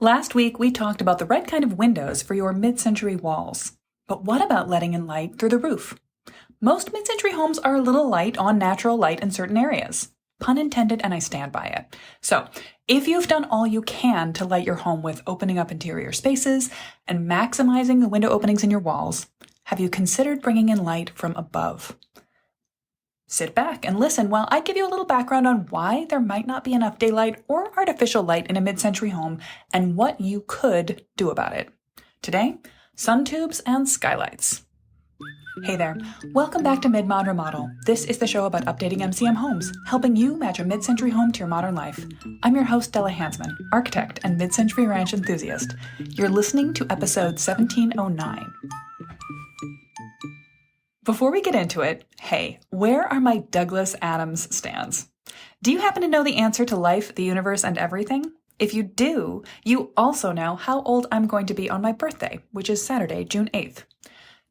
Last week, we talked about the right kind of windows for your mid-century walls. But what about letting in light through the roof? Most mid-century homes are a little light on natural light in certain areas. Pun intended, and I stand by it. So, if you've done all you can to light your home with opening up interior spaces and maximizing the window openings in your walls, have you considered bringing in light from above? Sit back and listen while I give you a little background on why there might not be enough daylight or artificial light in a mid-century home and what you could do about it. Today, sun tubes and skylights. Hey there, welcome back to Mid-Mod Remodel. This is the show about updating MCM homes, helping you match a mid-century home to your modern life. I'm your host, Della Hansman, architect and mid-century ranch enthusiast. You're listening to episode 1709. Before we get into it, hey, where are my Douglas Adams stands? Do you happen to know the answer to life, the universe, and everything? If you do, you also know how old I'm going to be on my birthday, which is Saturday, June 8th.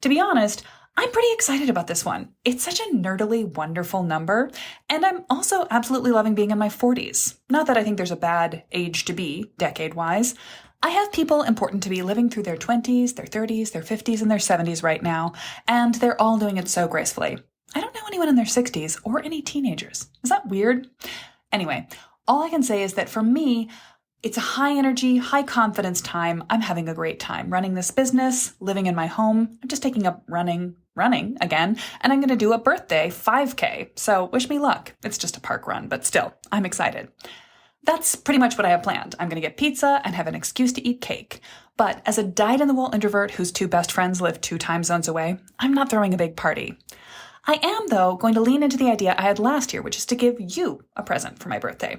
To be honest, I'm pretty excited about this one. It's such a nerdily wonderful number, and I'm also absolutely loving being in my 40s. Not that I think there's a bad age to be, decade-wise. I have people important to be living through their 20s, their 30s, their 50s, and their 70s right now, and they're all doing it so gracefully. I don't know anyone in their 60s or any teenagers. Is that weird? Anyway, all I can say is that for me, it's a high energy, high confidence time. I'm having a great time running this business, living in my home. I'm just taking up running again, and I'm going to do a birthday 5K. So wish me luck. It's just a park run, but still, I'm excited. That's pretty much what I have planned. I'm going to get pizza and have an excuse to eat cake. But as a dyed-in-the-wool introvert whose two best friends live 2 time zones away, I'm not throwing a big party. I am, though, going to lean into the idea I had last year, which is to give you a present for my birthday.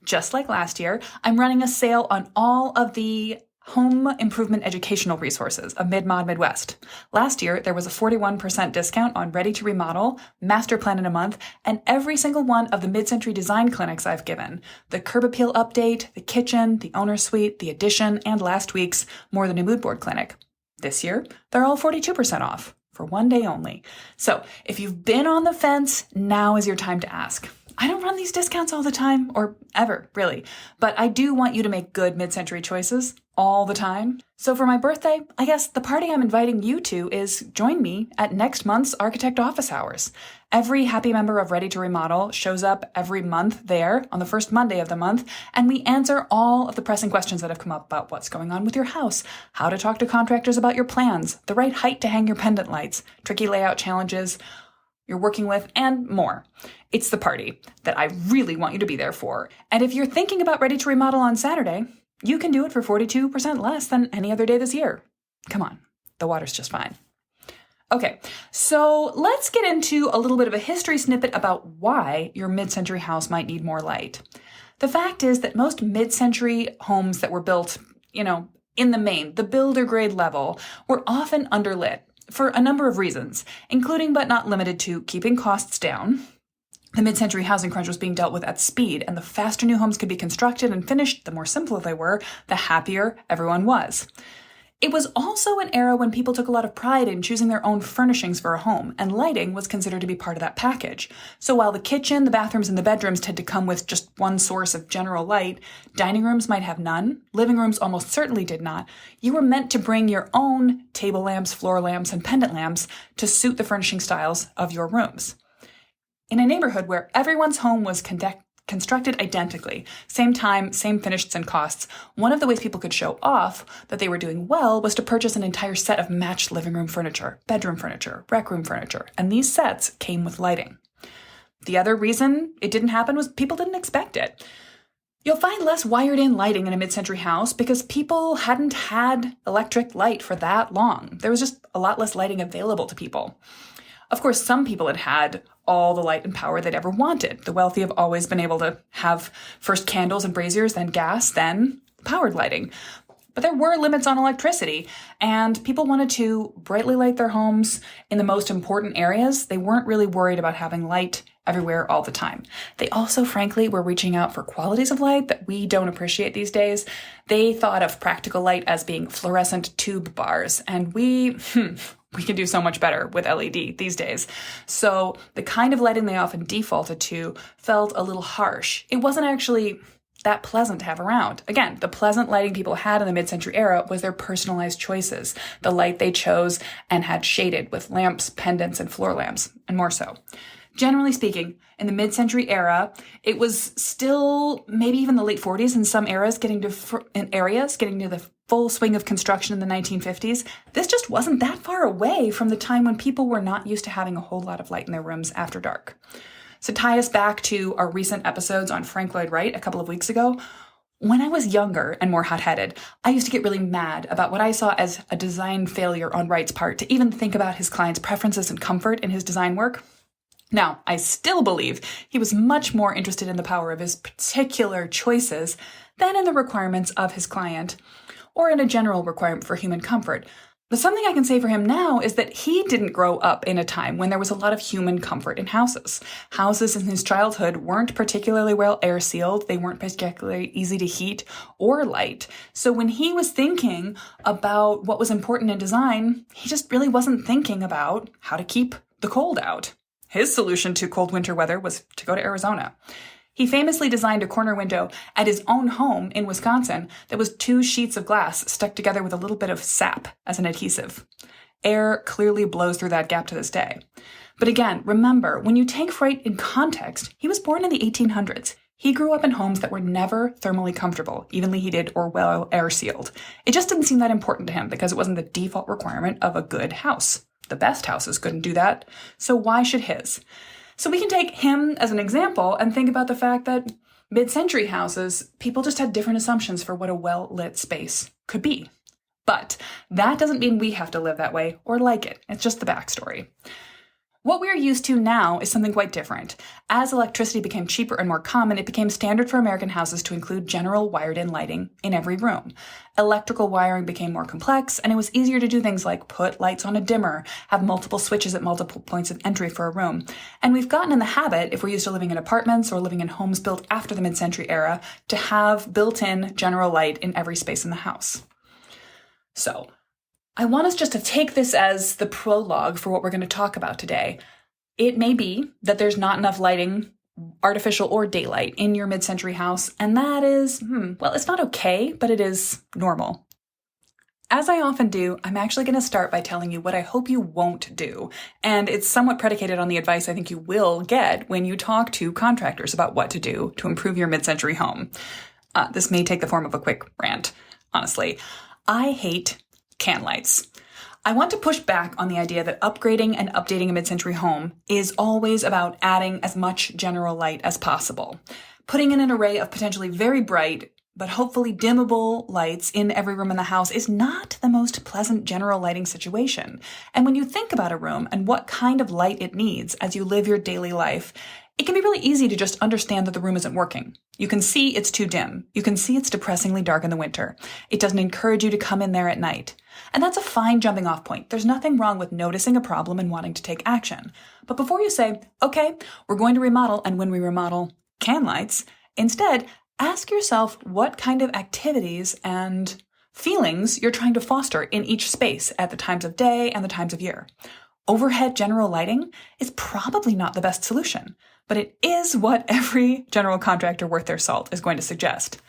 Just like last year, I'm running a sale on all of the home improvement educational resources of Mid-Mod Midwest. Last year, there was a 41% discount on Ready to Remodel, Master Plan in a Month, and every single one of the mid-century design clinics I've given. The curb appeal update, the kitchen, the owner suite, the addition, and last week's More Than a Mood Board clinic. This year, they're all 42% off for one day only. So if you've been on the fence, now is your time to ask. I don't run these discounts all the time, or ever, really, but I do want you to make good mid-century choices all the time. So for my birthday, I guess the party I'm inviting you to is join me at next month's Architect Office Hours. Every happy member of Ready to Remodel shows up every month there on the first Monday of the month, and we answer all of the pressing questions that have come up about what's going on with your house, how to talk to contractors about your plans, the right height to hang your pendant lights, tricky layout challenges you're working with, and more. It's the party that I really want you to be there for. And if you're thinking about Ready to Remodel on Saturday, you can do it for 42% less than any other day this year. Come on, the water's just fine. Okay, so let's get into a little bit of a history snippet about why your mid-century house might need more light. The fact is that most mid-century homes that were built, in the main, the builder grade level, were often underlit for a number of reasons, including but not limited to keeping costs down. The mid-century housing crunch was being dealt with at speed, and the faster new homes could be constructed and finished, the more simple they were, the happier everyone was. It was also an era when people took a lot of pride in choosing their own furnishings for a home, and lighting was considered to be part of that package. So while the kitchen, the bathrooms, and the bedrooms tend to come with just one source of general light, dining rooms might have none, living rooms almost certainly did not. You were meant to bring your own table lamps, floor lamps, and pendant lamps to suit the furnishing styles of your rooms. In a neighborhood where everyone's home was constructed identically, same time, same finishes and costs, one of the ways people could show off that they were doing well was to purchase an entire set of matched living room furniture, bedroom furniture, rec room furniture, and these sets came with lighting. The other reason it didn't happen was people didn't expect it. You'll find less wired-in lighting in a mid-century house because people hadn't had electric light for that long. There was just a lot less lighting available to people. Of course, some people had had all the light and power they'd ever wanted. The wealthy have always been able to have first candles and braziers, then gas, then powered lighting. But there were limits on electricity, and people wanted to brightly light their homes in the most important areas. They weren't really worried about having light everywhere all the time. They also, frankly, were reaching out for qualities of light that we don't appreciate these days. They thought of practical light as being fluorescent tube bars, and we can do so much better with LED these days. So the kind of lighting they often defaulted to felt a little harsh. It wasn't actually that pleasant to have around. Again, the pleasant lighting people had in the mid-century era was their personalized choices, the light they chose and had shaded with lamps, pendants, and floor lamps, and more so. Generally speaking, in the mid-century era, it was still maybe even the late 40s in some areas getting to the full swing of construction in the 1950s. This just wasn't that far away from the time when people were not used to having a whole lot of light in their rooms after dark. So tie us back to our recent episodes on Frank Lloyd Wright a couple of weeks ago. When I was younger and more hot-headed, I used to get really mad about what I saw as a design failure on Wright's part to even think about his clients' preferences and comfort in his design work. Now, I still believe he was much more interested in the power of his particular choices than in the requirements of his client, or in a general requirement for human comfort. But something I can say for him now is that he didn't grow up in a time when there was a lot of human comfort in houses. Houses in his childhood weren't particularly well air-sealed, they weren't particularly easy to heat or light. So when he was thinking about what was important in design, he just really wasn't thinking about how to keep the cold out. His solution to cold winter weather was to go to Arizona. He famously designed a corner window at his own home in Wisconsin that was 2 sheets of glass stuck together with a little bit of sap as an adhesive. Air clearly blows through that gap to this day. But again, remember, when you take Wright in context, he was born in the 1800s. He grew up in homes that were never thermally comfortable, evenly heated, or well air-sealed. It just didn't seem that important to him because it wasn't the default requirement of a good house. The best houses couldn't do that, so why should his? So we can take him as an example and think about the fact that mid-century houses, people just had different assumptions for what a well-lit space could be. But that doesn't mean we have to live that way or like it. It's just the backstory. What we are used to now is something quite different. As electricity became cheaper and more common, it became standard for American houses to include general wired-in lighting in every room. Electrical wiring became more complex, and it was easier to do things like put lights on a dimmer, have multiple switches at multiple points of entry for a room. And we've gotten in the habit, if we're used to living in apartments or living in homes built after the mid-century era, to have built-in general light in every space in the house. So, I want us just to take this as the prologue for what we're going to talk about today. It may be that there's not enough lighting, artificial or daylight, in your mid-century house, and that is, well, it's not okay, but it is normal. As I often do, I'm actually going to start by telling you what I hope you won't do, and it's somewhat predicated on the advice I think you will get when you talk to contractors about what to do to improve your mid-century home. This may take the form of a quick rant, honestly. I hate can lights. I want to push back on the idea that upgrading and updating a mid-century home is always about adding as much general light as possible. Putting in an array of potentially very bright, but hopefully dimmable lights in every room in the house is not the most pleasant general lighting situation. And when you think about a room and what kind of light it needs as you live your daily life, it can be really easy to just understand that the room isn't working. You can see it's too dim. You can see it's depressingly dark in the winter. It doesn't encourage you to come in there at night. And that's a fine jumping off point. There's nothing wrong with noticing a problem and wanting to take action. But before you say, okay, we're going to remodel, and when we remodel, can lights, instead, ask yourself what kind of activities and feelings you're trying to foster in each space at the times of day and the times of year. Overhead general lighting is probably not the best solution, but it is what every general contractor worth their salt is going to suggest.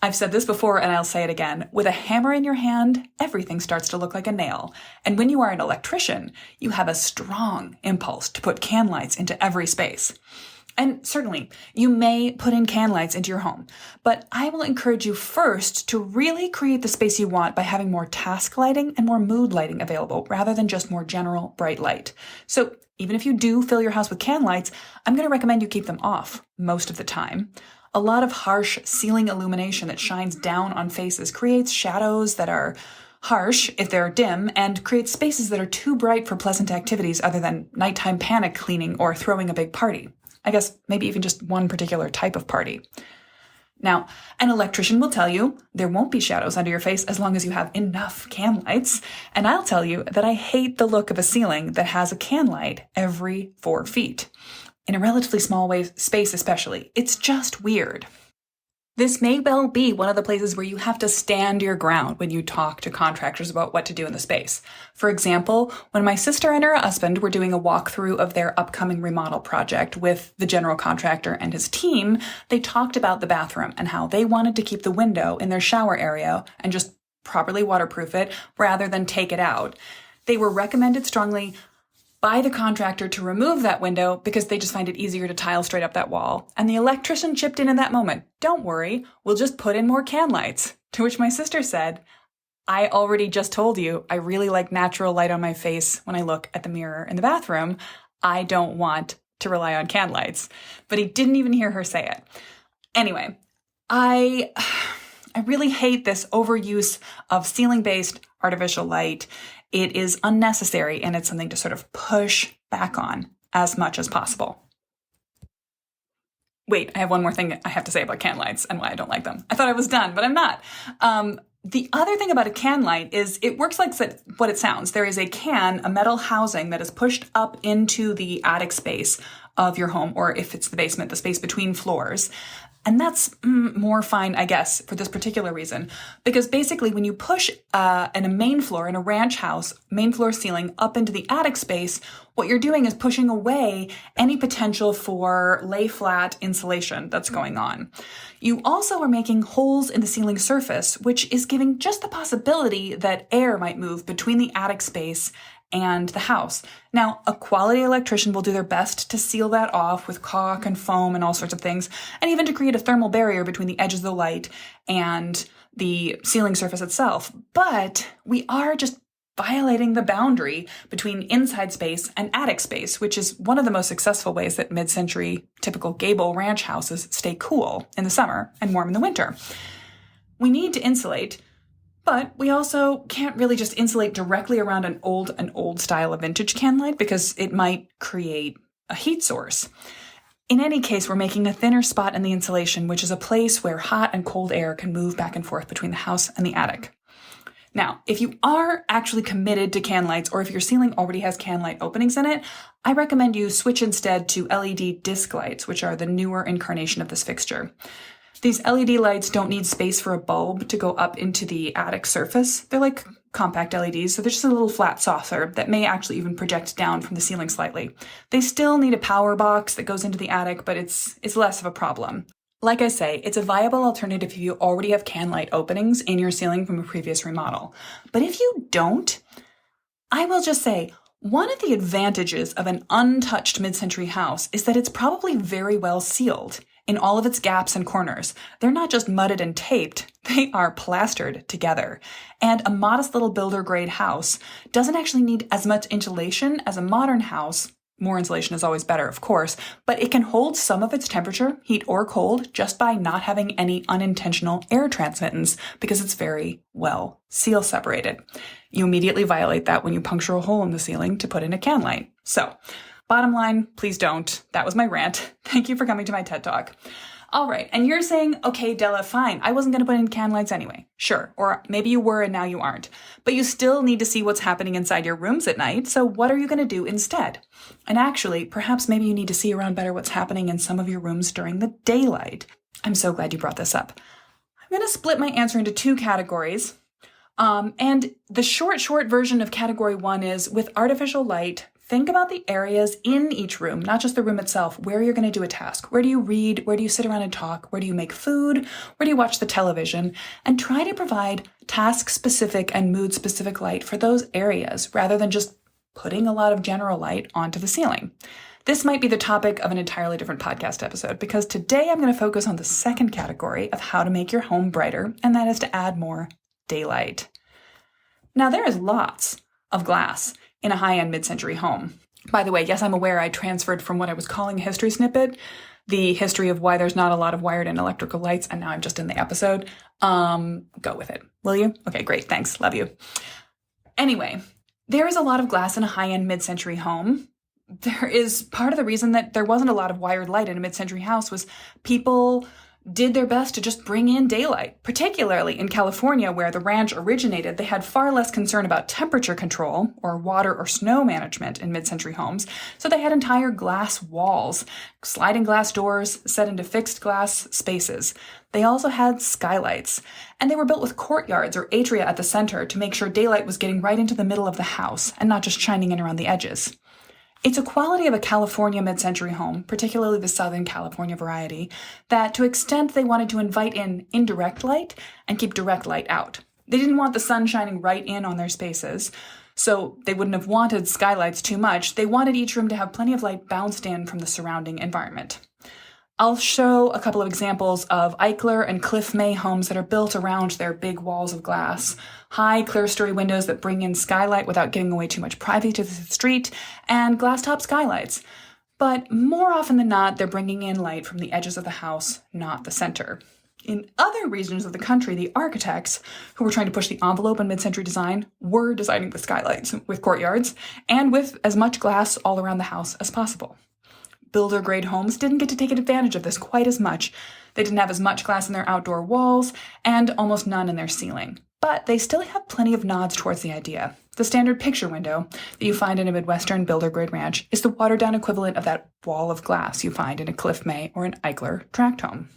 I've said this before and I'll say it again. With a hammer in your hand, everything starts to look like a nail. And when you are an electrician, you have a strong impulse to put can lights into every space. And certainly, you may put in can lights into your home, but I will encourage you first to really create the space you want by having more task lighting and more mood lighting available, rather than just more general bright light. So even if you do fill your house with can lights, I'm going to recommend you keep them off most of the time. A lot of harsh ceiling illumination that shines down on faces creates shadows that are harsh if they're dim and creates spaces that are too bright for pleasant activities other than nighttime panic cleaning or throwing a big party. I guess maybe even just one particular type of party. Now, an electrician will tell you there won't be shadows under your face as long as you have enough can lights, and I'll tell you that I hate the look of a ceiling that has a can light every 4 feet. In a relatively small space especially, it's just weird. This may well be one of the places where you have to stand your ground when you talk to contractors about what to do in the space. For example, when my sister and her husband were doing a walkthrough of their upcoming remodel project with the general contractor and his team, they talked about the bathroom and how they wanted to keep the window in their shower area and just properly waterproof it rather than take it out. They were recommended strongly by the contractor to remove that window because they just find it easier to tile straight up that wall. And the electrician chipped in that moment. Don't worry, we'll just put in more can lights. To which my sister said, I already just told you I really like natural light on my face when I look at the mirror in the bathroom. I don't want to rely on can lights. But he didn't even hear her say it. Anyway, I really hate this overuse of ceiling-based artificial light. It is unnecessary, and it's something to sort of push back on as much as possible. Wait, I have one more thing I have to say about can lights and why I don't like them. I thought I was done, but I'm not. The other thing about a can light is it works like what it sounds. There is a metal housing that is pushed up into the attic space of your home, or if it's the basement, the space between floors. And that's more fine, I guess, for this particular reason. Because basically when you push in a main floor in a ranch house, main floor ceiling up into the attic space, what you're doing is pushing away any potential for lay flat insulation that's going on. You also are making holes in the ceiling surface, which is giving just the possibility that air might move between the attic space and the house. Now, a quality electrician will do their best to seal that off with caulk and foam and all sorts of things, and even to create a thermal barrier between the edges of the light and the ceiling surface itself. But we are just violating the boundary between inside space and attic space, which is one of the most successful ways that mid-century typical gable ranch houses stay cool in the summer and warm in the winter. We need to insulate, but we also can't really just insulate directly around an old style of vintage can light because it might create a heat source. In any case, we're making a thinner spot in the insulation, which is a place where hot and cold air can move back and forth between the house and the attic. Now, if you are actually committed to can lights, or if your ceiling already has can light openings in it, I recommend you switch instead to LED disc lights, which are the newer incarnation of this fixture. These LED lights don't need space for a bulb to go up into the attic surface. They're like compact LEDs, so they're just a little flat saucer that may actually even project down from the ceiling slightly. They still need a power box that goes into the attic, but it's less of a problem. Like I say, it's a viable alternative if you already have can light openings in your ceiling from a previous remodel. But if you don't, I will just say, one of the advantages of an untouched mid-century house is that it's probably very well sealed in all of its gaps and corners. They're not just mudded and taped, they are plastered together. And a modest little builder-grade house doesn't actually need as much insulation as a modern house. More insulation is always better, of course, but it can hold some of its temperature, heat or cold, just by not having any unintentional air transmittance because it's very well seal separated. You immediately violate that when you puncture a hole in the ceiling to put in a can light. So, bottom line, please don't. That was my rant. Thank you for coming to my TED Talk. All right, and you're saying, okay, Della, fine. I wasn't going to put in can lights anyway. Sure, or maybe you were and now you aren't. But you still need to see what's happening inside your rooms at night, so what are you going to do instead? And actually, perhaps maybe you need to see around better what's happening in some of your rooms during the daylight. I'm so glad you brought this up. I'm going to split my answer into two categories. And the short version of category one is with artificial light, think about the areas in each room, not just the room itself, where you're going to do a task. Where do you read? Where do you sit around and talk? Where do you make food? Where do you watch the television? And try to provide task-specific and mood-specific light for those areas rather than just putting a lot of general light onto the ceiling. This might be the topic of an entirely different podcast episode because today I'm going to focus on the second category of how to make your home brighter, and that is to add more daylight. Now, there is lots of glass in a high-end mid-century home. By the way, yes, I'm aware I transferred from what I was calling a history snippet, the history of why there's not a lot of wired and electrical lights, and now I'm just in the episode. Go with it, will you? Okay, great, thanks, love you. Anyway, there is a lot of glass in a high-end mid-century home. There is part of the reason that there wasn't a lot of wired light in a mid-century house was people did their best to just bring in daylight. Particularly in California, where the ranch originated, they had far less concern about temperature control or water or snow management in mid-century homes, so they had entire glass walls, sliding glass doors set into fixed glass spaces. They also had skylights, and they were built with courtyards or atria at the center to make sure daylight was getting right into the middle of the house and not just shining in around the edges. It's a quality of a California mid-century home, particularly the Southern California variety, that to extent they wanted to invite in indirect light and keep direct light out. They didn't want the sun shining right in on their spaces, so they wouldn't have wanted skylights too much. They wanted each room to have plenty of light bounced in from the surrounding environment. I'll show a couple of examples of Eichler and Cliff May homes that are built around their big walls of glass. High clerestory windows that bring in skylight without giving away too much privacy to the street, and glass-top skylights. But more often than not, they're bringing in light from the edges of the house, not the center. In other regions of the country, the architects who were trying to push the envelope in mid-century design were designing the skylights with courtyards and with as much glass all around the house as possible. Builder-grade homes didn't get to take advantage of this quite as much. They didn't have as much glass in their outdoor walls and almost none in their ceiling. But they still have plenty of nods towards the idea. The standard picture window that you find in a Midwestern builder-grade ranch is the watered-down equivalent of that wall of glass you find in a Cliff May or an Eichler tract home.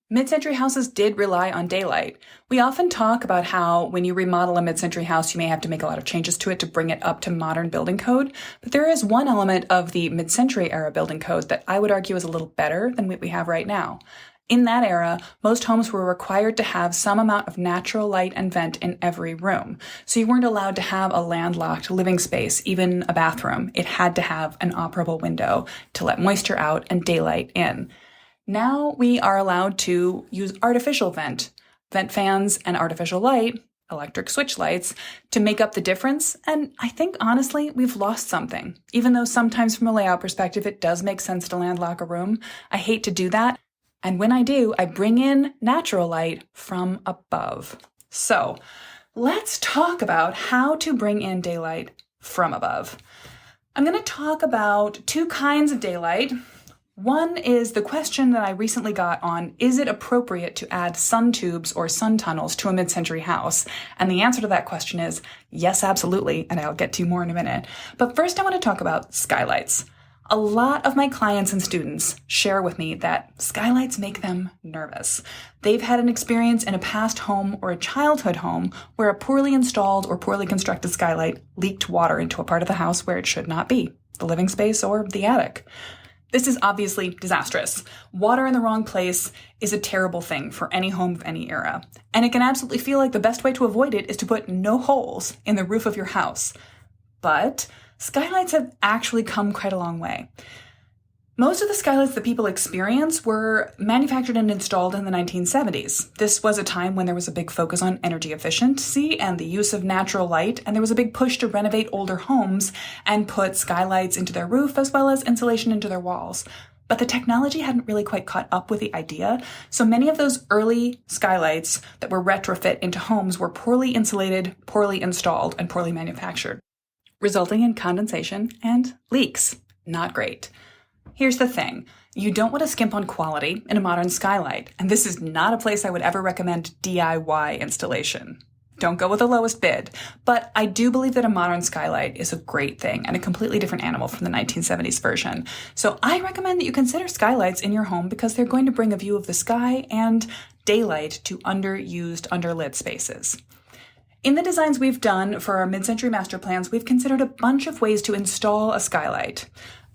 Mid-century houses did rely on daylight. We often talk about how when you remodel a mid-century house, you may have to make a lot of changes to it to bring it up to modern building code. But there is one element of the mid-century era building code that I would argue is a little better than what we have right now. In that era, most homes were required to have some amount of natural light and vent in every room. So you weren't allowed to have a landlocked living space, even a bathroom. It had to have an operable window to let moisture out and daylight in. Now we are allowed to use artificial vent fans and artificial light, electric switch lights, to make up the difference. And I think, honestly, we've lost something. Even though sometimes from a layout perspective, it does make sense to landlock a room, I hate to do that. And when I do, I bring in natural light from above. So let's talk about how to bring in daylight from above. I'm going to talk about two kinds of daylight. One is the question that I recently got on, is it appropriate to add sun tubes or sun tunnels to a mid-century house? And the answer to that question is yes, absolutely, and I'll get to more in a minute. But first I want to talk about skylights. A lot of my clients and students share with me that skylights make them nervous. They've had an experience in a past home or a childhood home where a poorly installed or poorly constructed skylight leaked water into a part of the house where it should not be, the living space or the attic. This is obviously disastrous. Water in the wrong place is a terrible thing for any home of any era. And it can absolutely feel like the best way to avoid it is to put no holes in the roof of your house. But skylights have actually come quite a long way. Most of the skylights that people experience were manufactured and installed in the 1970s. This was a time when there was a big focus on energy efficiency and the use of natural light, and there was a big push to renovate older homes and put skylights into their roof as well as insulation into their walls. But the technology hadn't really quite caught up with the idea, so many of those early skylights that were retrofit into homes were poorly insulated, poorly installed, and poorly manufactured, resulting in condensation and leaks. Not great. Here's the thing. You don't want to skimp on quality in a modern skylight, and this is not a place I would ever recommend DIY installation. Don't go with the lowest bid, but I do believe that a modern skylight is a great thing and a completely different animal from the 1970s version. So I recommend that you consider skylights in your home because they're going to bring a view of the sky and daylight to underused, underlit spaces. In the designs we've done for our mid-century master plans, we've considered a bunch of ways to install a skylight.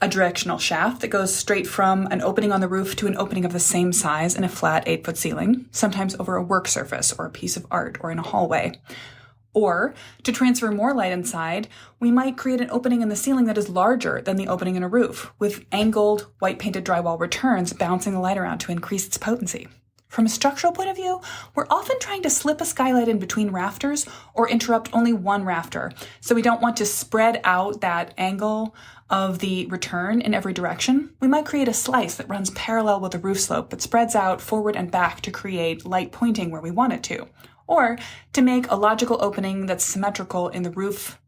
A directional shaft that goes straight from an opening on the roof to an opening of the same size in a flat 8-foot ceiling, sometimes over a work surface or a piece of art or in a hallway. Or, to transfer more light inside, we might create an opening in the ceiling that is larger than the opening in a roof, with angled, white-painted drywall returns bouncing the light around to increase its potency. From a structural point of view, we're often trying to slip a skylight in between rafters or interrupt only one rafter, so we don't want to spread out that angle of the return in every direction. We might create a slice that runs parallel with the roof slope but spreads out forward and back to create light pointing where we want it to, or to make a logical opening that's symmetrical in the roof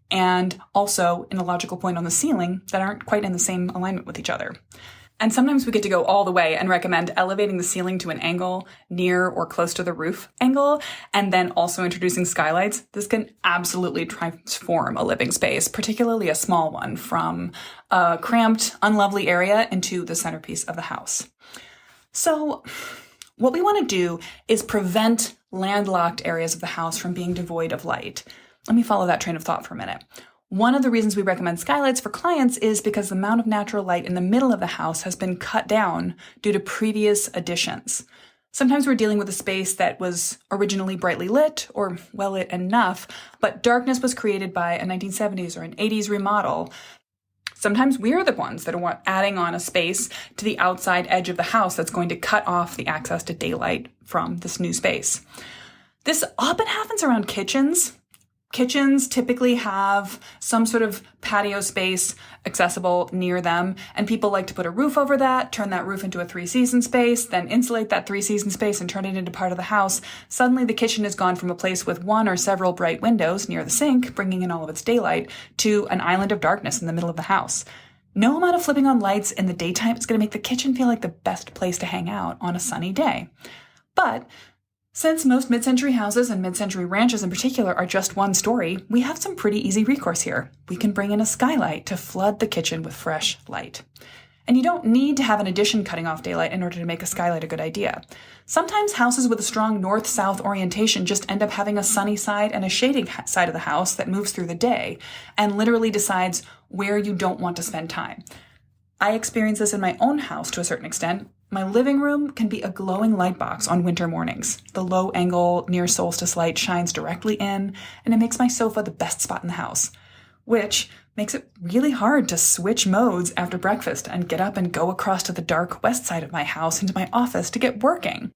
and also in a logical point on the ceiling that aren't quite in the same alignment with each other. And sometimes we get to go all the way and recommend elevating the ceiling to an angle near or close to the roof angle, and then also introducing skylights. This can absolutely transform a living space, particularly a small one, from a cramped, unlovely area into the centerpiece of the house. So what we want to do is prevent landlocked areas of the house from being devoid of light. Let me follow that train of thought for a minute. One of the reasons we recommend skylights for clients is because the amount of natural light in the middle of the house has been cut down due to previous additions. Sometimes we're dealing with a space that was originally brightly lit or well lit enough, but darkness was created by a 1970s or an 80s remodel. Sometimes we're the ones that are adding on a space to the outside edge of the house that's going to cut off the access to daylight from this new space. This often happens around kitchens. Kitchens typically have some sort of patio space accessible near them, and people like to put a roof over that, turn that roof into a 3-season space, then insulate that 3-season space and turn it into part of the house. Suddenly the kitchen has gone from a place with one or several bright windows near the sink, bringing in all of its daylight, to an island of darkness in the middle of the house. No amount of flipping on lights in the daytime is going to make the kitchen feel like the best place to hang out on a sunny day. But since most mid-century houses and mid-century ranches in particular are just one story, we have some pretty easy recourse here. We can bring in a skylight to flood the kitchen with fresh light. And you don't need to have an addition cutting off daylight in order to make a skylight a good idea. Sometimes houses with a strong north-south orientation just end up having a sunny side and a shading side of the house that moves through the day and literally decides where you don't want to spend time. I experience this in my own house to a certain extent. My living room can be a glowing light box on winter mornings. The low angle near solstice light shines directly in, and it makes my sofa the best spot in the house, which makes it really hard to switch modes after breakfast and get up and go across to the dark west side of my house into my office to get working.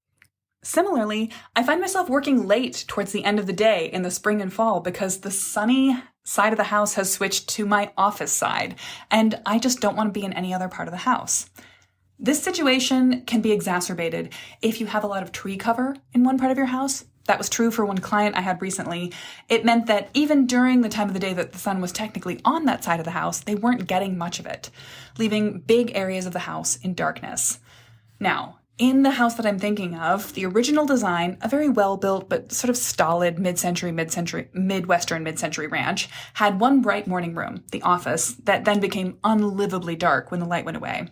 Similarly, I find myself working late towards the end of the day in the spring and fall because the sunny side of the house has switched to my office side, and I just don't want to be in any other part of the house. This situation can be exacerbated if you have a lot of tree cover in one part of your house. That was true for one client I had recently. It meant that even during the time of the day that the sun was technically on that side of the house, they weren't getting much of it, leaving big areas of the house in darkness. Now, in the house that I'm thinking of, the original design, a very well-built but sort of stolid Midwestern mid-century ranch, had one bright morning room, the office, that then became unlivably dark when the light went away.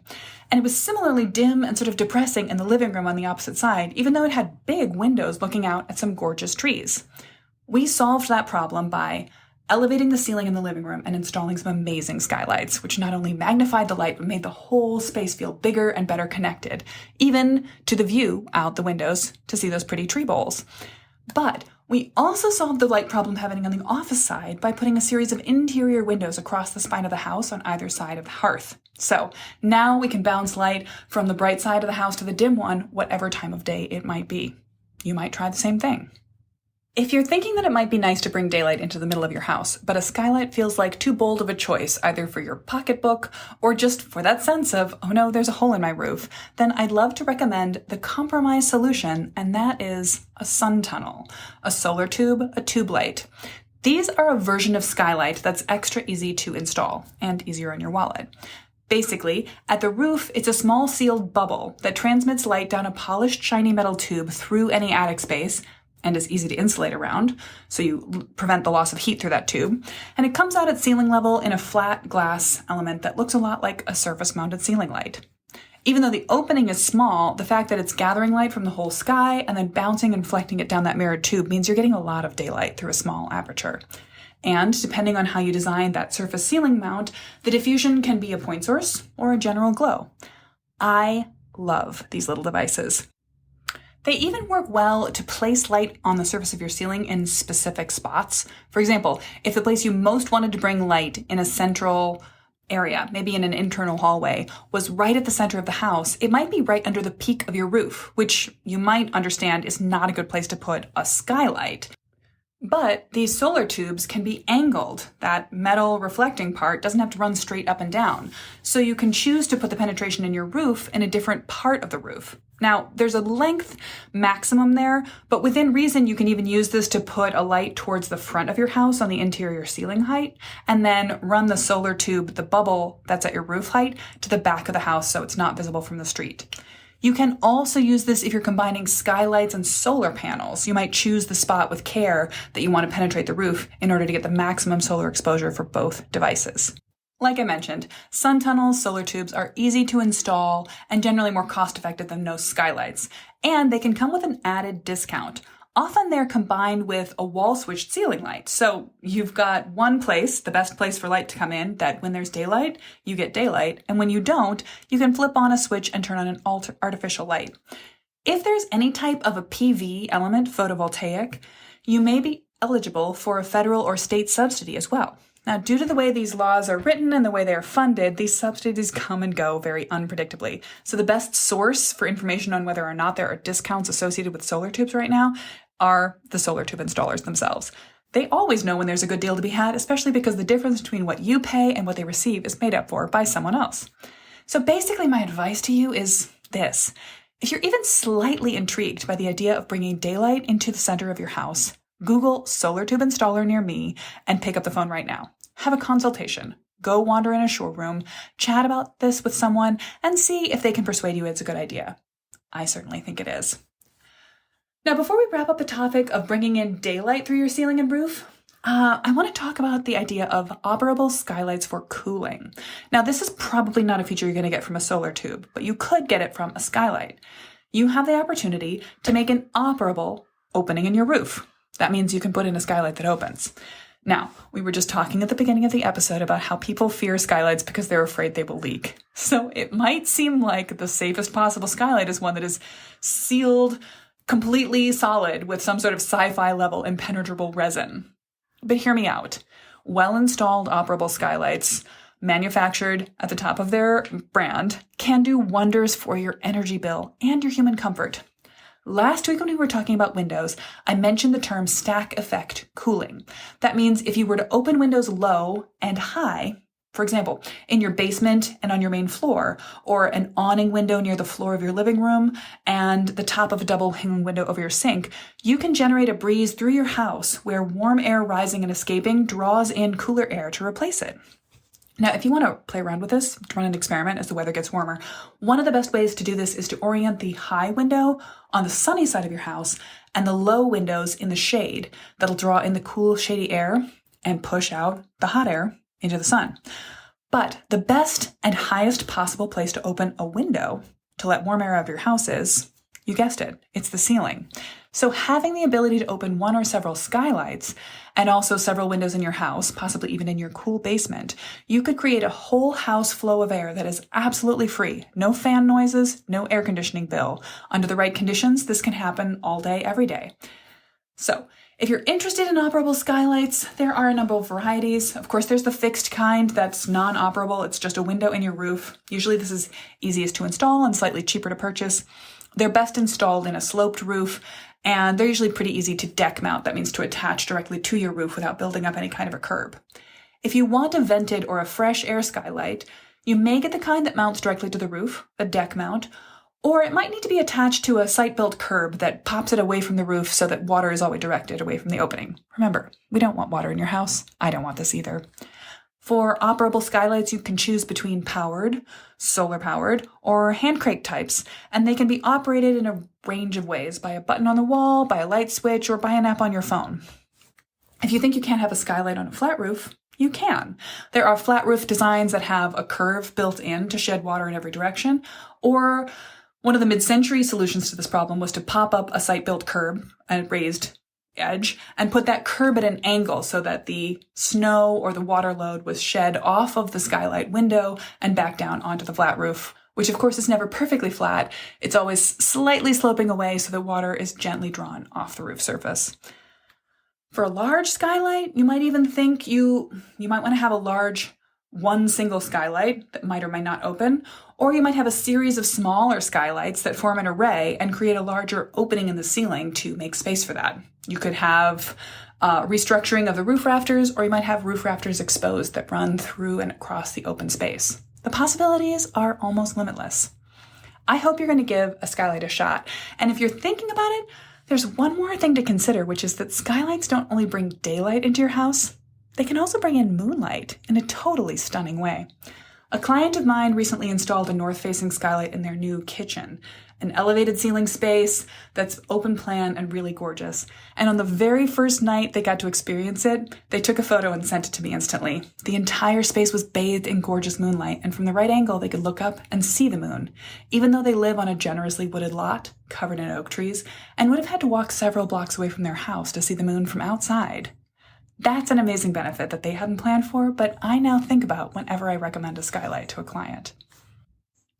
And it was similarly dim and sort of depressing in the living room on the opposite side, even though it had big windows looking out at some gorgeous trees. We solved that problem by elevating the ceiling in the living room and installing some amazing skylights, which not only magnified the light, but made the whole space feel bigger and better connected, even to the view out the windows to see those pretty tree boles. But we also solved the light problem happening on the office side by putting a series of interior windows across the spine of the house on either side of the hearth. So now we can bounce light from the bright side of the house to the dim one, whatever time of day it might be. You might try the same thing. If you're thinking that it might be nice to bring daylight into the middle of your house, but a skylight feels like too bold of a choice, either for your pocketbook or just for that sense of, oh no, there's a hole in my roof, then I'd love to recommend the compromise solution, and that is a sun tunnel, a solar tube, a tube light. These are a version of skylight that's extra easy to install and easier on your wallet. Basically, at the roof, it's a small sealed bubble that transmits light down a polished, shiny metal tube through any attic space, and is easy to insulate around, so you prevent the loss of heat through that tube. And it comes out at ceiling level in a flat glass element that looks a lot like a surface-mounted ceiling light. Even though the opening is small, the fact that it's gathering light from the whole sky and then bouncing and reflecting it down that mirrored tube means you're getting a lot of daylight through a small aperture. And depending on how you design that surface ceiling mount, the diffusion can be a point source or a general glow. I love these little devices. They even work well to place light on the surface of your ceiling in specific spots. For example, if the place you most wanted to bring light in a central area, maybe in an internal hallway, was right at the center of the house, it might be right under the peak of your roof, which you might understand is not a good place to put a skylight. But these solar tubes can be angled. That metal reflecting part doesn't have to run straight up and down. So you can choose to put the penetration in your roof in a different part of the roof. Now, there's a length maximum there, but within reason, you can even use this to put a light towards the front of your house on the interior ceiling height, and then run the solar tube, the bubble that's at your roof height, to the back of the house so it's not visible from the street. You can also use this if you're combining skylights and solar panels. You might choose the spot with care that you want to penetrate the roof in order to get the maximum solar exposure for both devices. Like I mentioned, sun tunnels, solar tubes are easy to install and generally more cost-effective than most skylights, and they can come with an added discount. Often they're combined with a wall-switched ceiling light. So you've got one place, the best place for light to come in, that when there's daylight, you get daylight. And when you don't, you can flip on a switch and turn on an artificial light. If there's any type of a PV element, photovoltaic, you may be eligible for a federal or state subsidy as well. Now, due to the way these laws are written and the way they are funded, these subsidies come and go very unpredictably. So the best source for information on whether or not there are discounts associated with solar tubes right now are the solar tube installers themselves. They always know when there's a good deal to be had, especially because the difference between what you pay and what they receive is made up for by someone else. So basically, my advice to you is this. If you're even slightly intrigued by the idea of bringing daylight into the center of your house, Google solar tube installer near me and pick up the phone right now. Have a consultation. Go wander in a showroom, chat about this with someone, and see if they can persuade you it's a good idea. I certainly think it is. Now, before we wrap up the topic of bringing in daylight through your ceiling and roof, I want to talk about the idea of operable skylights for cooling. Now, this is probably not a feature you're going to get from a solar tube, but you could get it from a skylight. You have the opportunity to make an operable opening in your roof. That means you can put in a skylight that opens. Now, we were just talking at the beginning of the episode about how people fear skylights because they're afraid they will leak. So it might seem like the safest possible skylight is one that is sealed completely solid with some sort of sci-fi level impenetrable resin. But hear me out. Well-installed operable skylights, manufactured at the top of their brand, can do wonders for your energy bill and your human comfort. Last week when we were talking about windows, I mentioned the term stack effect cooling. That means if you were to open windows low and high, for example, in your basement and on your main floor, or an awning window near the floor of your living room and the top of a double hanging window over your sink, you can generate a breeze through your house where warm air rising and escaping draws in cooler air to replace it. Now, if you want to play around with this, to run an experiment as the weather gets warmer, one of the best ways to do this is to orient the high window on the sunny side of your house and the low windows in the shade. That'll draw in the cool, shady air and push out the hot air into the sun. But the best and highest possible place to open a window to let warm air out of your house is, you guessed it, it's the ceiling. So having the ability to open one or several skylights and also several windows in your house, possibly even in your cool basement, you could create a whole house flow of air that is absolutely free. No fan noises, no air conditioning bill. Under the right conditions, this can happen all day, every day. So if you're interested in operable skylights, there are a number of varieties. Of course, there's the fixed kind that's non-operable. It's just a window in your roof. Usually this is easiest to install and slightly cheaper to purchase. They're best installed in a sloped roof, and they're usually pretty easy to deck mount. That means to attach directly to your roof without building up any kind of a curb. If you want a vented or a fresh air skylight, you may get the kind that mounts directly to the roof, a deck mount, or it might need to be attached to a site-built curb that pops it away from the roof so that water is always directed away from the opening. Remember, we don't want water in your house. I don't want this either. For operable skylights, you can choose between powered, solar-powered, or hand crank types, and they can be operated in a range of ways, by a button on the wall, by a light switch, or by an app on your phone. If you think you can't have a skylight on a flat roof, you can. There are flat roof designs that have a curve built in to shed water in every direction, or one of the mid-century solutions to this problem was to pop up a site-built curb, a raised edge, and put that curb at an angle so that the snow or the water load was shed off of the skylight window and back down onto the flat roof, which of course is never perfectly flat. It's always slightly sloping away so the water is gently drawn off the roof surface. For a large skylight, you might even think you might want to have a large one single skylight that might or might not open, or you might have a series of smaller skylights that form an array and create a larger opening in the ceiling to make space for that. You could have restructuring of the roof rafters, or you might have roof rafters exposed that run through and across the open space. The possibilities are almost limitless. I hope you're going to give a skylight a shot. And if you're thinking about it, there's one more thing to consider, which is that skylights don't only bring daylight into your house, they can also bring in moonlight in a totally stunning way. A client of mine recently installed a north-facing skylight in their new kitchen, an elevated ceiling space that's open plan and really gorgeous. And on the very first night they got to experience it, they took a photo and sent it to me instantly. The entire space was bathed in gorgeous moonlight, and from the right angle they could look up and see the moon, even though they live on a generously wooded lot covered in oak trees and would have had to walk several blocks away from their house to see the moon from outside. That's an amazing benefit that they hadn't planned for, but I now think about whenever I recommend a skylight to a client.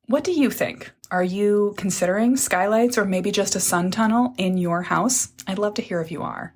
What do you think? Are you considering skylights or maybe just a sun tunnel in your house? I'd love to hear if you are.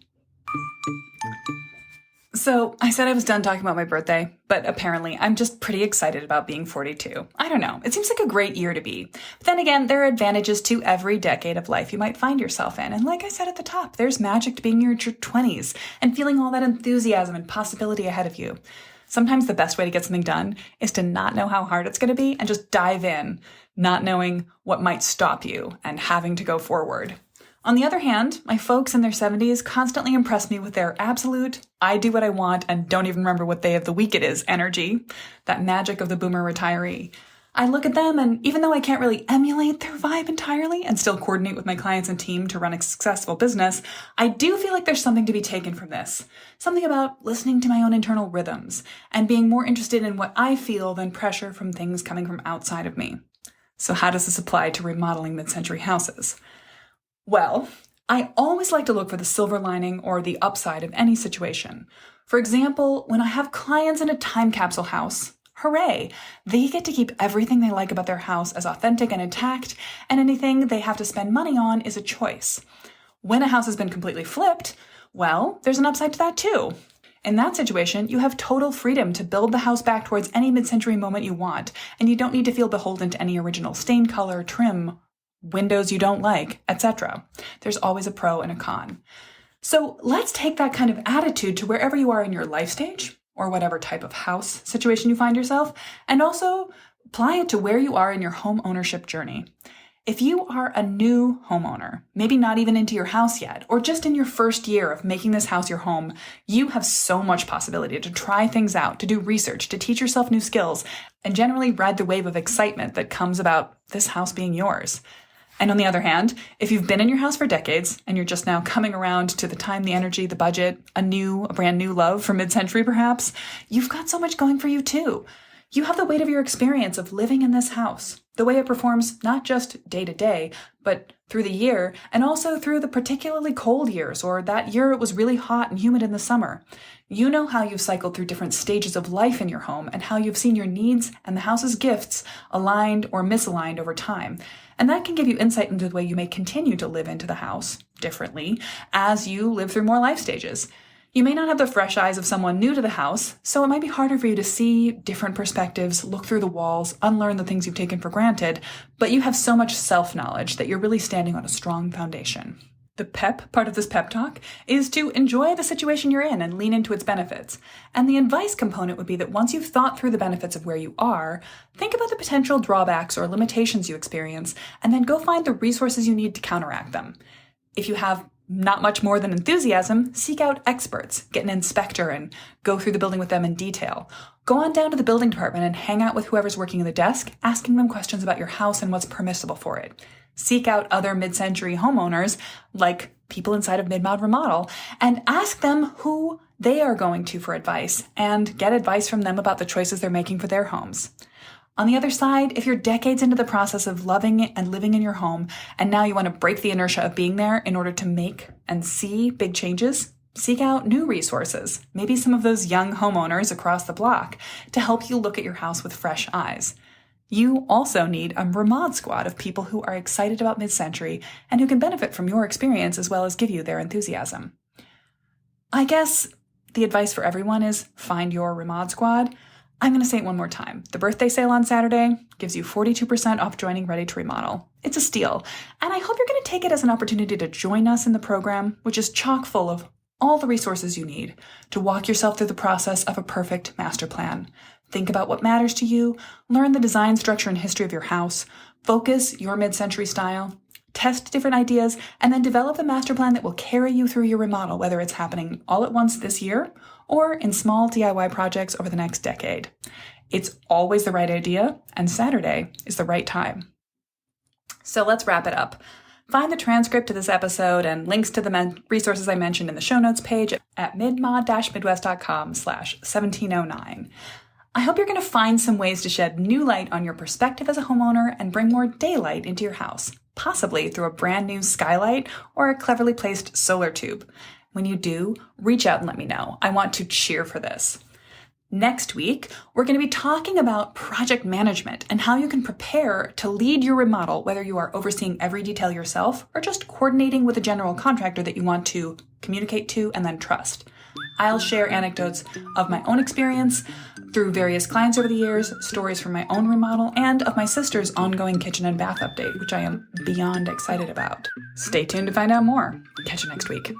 So I said I was done talking about my birthday, but apparently I'm just pretty excited about being 42. I don't know. It seems like a great year to be. But then again, there are advantages to every decade of life you might find yourself in. And like I said at the top, there's magic to being in your 20s and feeling all that enthusiasm and possibility ahead of you. Sometimes the best way to get something done is to not know how hard it's going to be and just dive in, not knowing what might stop you and having to go forward. On the other hand, my folks in their 70s constantly impress me with their absolute, I do what I want and don't even remember what day of the week it is energy, that magic of the boomer retiree. I look at them, and even though I can't really emulate their vibe entirely and still coordinate with my clients and team to run a successful business, I do feel like there's something to be taken from this. Something about listening to my own internal rhythms and being more interested in what I feel than pressure from things coming from outside of me. So how does this apply to remodeling mid-century houses? Well, I always like to look for the silver lining or the upside of any situation. For example, when I have clients in a time capsule house, hooray! They get to keep everything they like about their house as authentic and intact, and anything they have to spend money on is a choice. When a house has been completely flipped, well, there's an upside to that too. In that situation, you have total freedom to build the house back towards any mid-century moment you want, and you don't need to feel beholden to any original stain color, trim, windows you don't like, etc. There's always a pro and a con. So let's take that kind of attitude to wherever you are in your life stage, or whatever type of house situation you find yourself, and also apply it to where you are in your home ownership journey. If you are a new homeowner, maybe not even into your house yet, or just in your first year of making this house your home, you have so much possibility to try things out, to do research, to teach yourself new skills, and generally ride the wave of excitement that comes about this house being yours. And on the other hand, if you've been in your house for decades and you're just now coming around to the time, the energy, the budget, a brand new love for mid-century perhaps, you've got so much going for you too. You have the weight of your experience of living in this house, the way it performs not just day to day, but through the year, and also through the particularly cold years, or that year it was really hot and humid in the summer. You know how you've cycled through different stages of life in your home and how you've seen your needs and the house's gifts aligned or misaligned over time. And that can give you insight into the way you may continue to live into the house differently as you live through more life stages. You may not have the fresh eyes of someone new to the house, so it might be harder for you to see different perspectives, look through the walls, unlearn the things you've taken for granted, but you have so much self-knowledge that you're really standing on a strong foundation. The pep part of this pep talk is to enjoy the situation you're in and lean into its benefits. And the advice component would be that once you've thought through the benefits of where you are, think about the potential drawbacks or limitations you experience, and then go find the resources you need to counteract them. If you have not much more than enthusiasm, seek out experts, get an inspector and go through the building with them in detail. Go on down to the building department and hang out with whoever's working the desk, asking them questions about your house and what's permissible for it. Seek out other mid-century homeowners, like people inside of Mid-Mod Remodel, and ask them who they are going to for advice, and get advice from them about the choices they're making for their homes. On the other side, if you're decades into the process of loving it and living in your home, and now you want to break the inertia of being there in order to make and see big changes, seek out new resources, maybe some of those young homeowners across the block, to help you look at your house with fresh eyes. You also need a remod squad of people who are excited about mid-century and who can benefit from your experience as well as give you their enthusiasm. I guess the advice for everyone is find your remod squad. I'm going to say it one more time. The birthday sale on Saturday gives you 42% off joining Ready to Remodel. It's a steal, and I hope you're going to take it as an opportunity to join us in the program, which is chock full of all the resources you need to walk yourself through the process of a perfect master plan. Think about what matters to you, learn the design, structure, and history of your house, focus your mid-century style, test different ideas, and then develop a master plan that will carry you through your remodel, whether it's happening all at once this year or in small DIY projects over the next decade. It's always the right idea, and Saturday is the right time. So let's wrap it up. Find the transcript to this episode and links to the resources I mentioned in the show notes page at midmod-midwest.com/1709. I hope you're going to find some ways to shed new light on your perspective as a homeowner and bring more daylight into your house, possibly through a brand new skylight or a cleverly placed solar tube. When you do, reach out and let me know. I want to cheer for this. Next week, we're going to be talking about project management and how you can prepare to lead your remodel, whether you are overseeing every detail yourself or just coordinating with a general contractor that you want to communicate to and then trust. I'll share anecdotes of my own experience through various clients over the years, stories from my own remodel, and of my sister's ongoing kitchen and bath update, which I am beyond excited about. Stay tuned to find out more. Catch you next week.